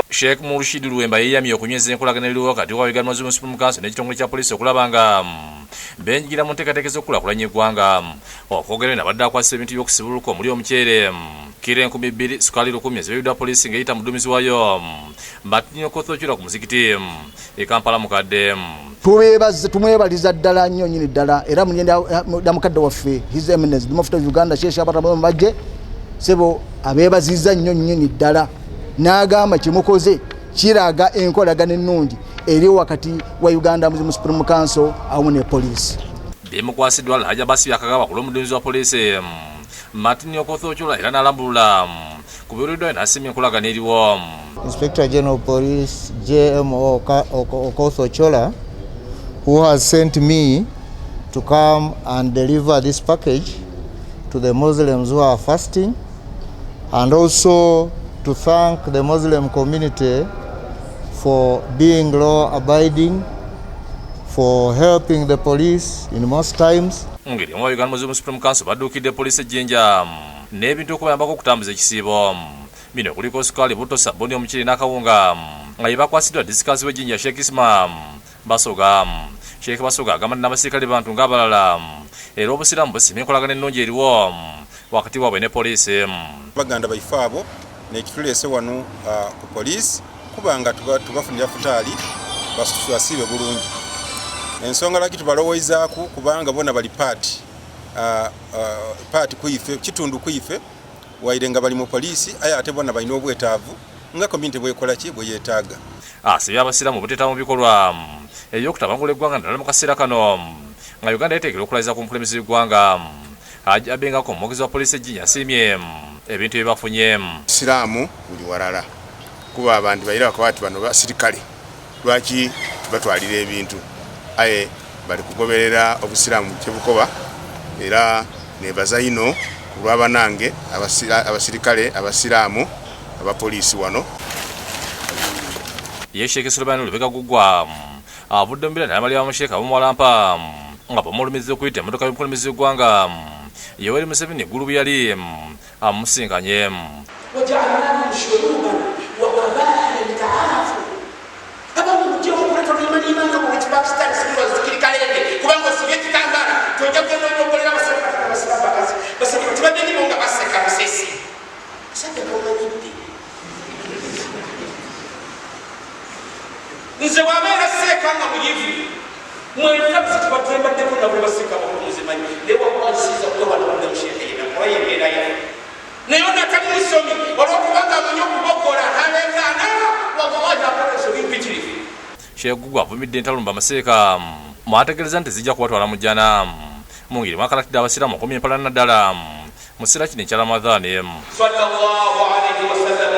Sheikh Murshid Luwemba yeyamye okunyweza enkolagana eriwo wakati wa Uganda Muslim Supreme Council n'ekitongole kya poliisi okulaba nga benyigira mu nteekateeka z'okulakulanya eggwanga okwogera nabadde akwasisa ebintu by'okusibuluka omuli omuceere kiro 2,000 sukaali 1,000 ezibeeredwa poliisi ng'eyita muduumizi waayo Martin Okothokyula ku muzikiti e Kampala mukadde. Tumwebaliza ddala nnyo nnyini ddala era munyenda mukadde waffe His Eminence the Mufti of Uganda Sheikh Guggwa sebo abeebazizza nnyo nnyini ddala n'agamba kimukoze kiraga enkolagana ennungi eri wakati wa Uganda Muslim Supreme Council awamu ne poliisi. Bemukwasiddwa Alhaji Abasiibi akagaba ku lw'omuduumizi wa poliisi Martin Okothokyula era n'alambulula ku biruddwa n'asimya enkolagana eriwo. Inspector General Police JMO Okothokyula, who has sent me to come and deliver this package to the Muslims who are fasting, and also to thank the Muslim community for being law-abiding, for helping the police in most times. Ngeri mu Uganda Muslim Supreme Council badduukidde poliisi ejjinja n'ebintu okubayambako okutambuza ekisiibo. Bino kuliko sukaali, buto, sabbuuni, omuceere n'akawunga nga bye bakwasiddwa disikazi w'ejjinja Sheikh Basoga. Sheikh Basoga agamba n'abasirikale bantu ng'abalala era Obusiraamu busiimye enkolagana ennungi eriwo wakati waabwe ne poliisi. Baganda baife abo n'ekituleese wano ku poliisi kubanga tubafunira futaali basiibe bulungi. Ensonga laki tubalowoozaako kubanga bona bali paati kuife kitundu kuife waire nga bali mu poliisi aye ate bona balina obwetaavu nga community bwekola ki bwe yeetaaga. Asabye abasiraamu obuteeta mu bikolwa eby'okutabangula eggwanga naddala mu kaseera kano nga Uganda yeeteekera okulayiriza ku mukulembeze w'eggwanga abengako omwogezi wa poliisi ejjinja asiimye ebintu bye bafunye. Busiraamu buli walala kuba abantu bayira bakawati bano basirikale lwaki tubatwalira ebintu aye bali kugoberera Obusiraamu kyebukoba era nebaza ino kulwabanange abasirikale abasiraamu abapoliisi wano. Ye Sheikh Guggwa avudde mu mbira n'abalya bamusheeka ab'omuwalampa nga bamulumiza okuyita emmotoka y'omukulembeze w'eggwanga Yoweri Museveni eggulu yali amusinkanye. Nze wabeera seekanga muyivu mwetabuzi tubatwembaddeko nabwe baseeka bakumuzimanyi naye wakwasiza kwewala munamusheekeera kuba yebeerayo naye onatali musomi olwokubanga amanyi okubogola naleekaana wagawaja akolesa ebimpitirivu. Sheikh Guggwa avumidde entalumba amaseeka mwategeereza nti zijja kubatwala mu jjana mu ngeri mwakalatidde abasiraamu okumya empalana naddala mu kiseera kino ekya Ramadhaani. Sallallahu alaihi wasallam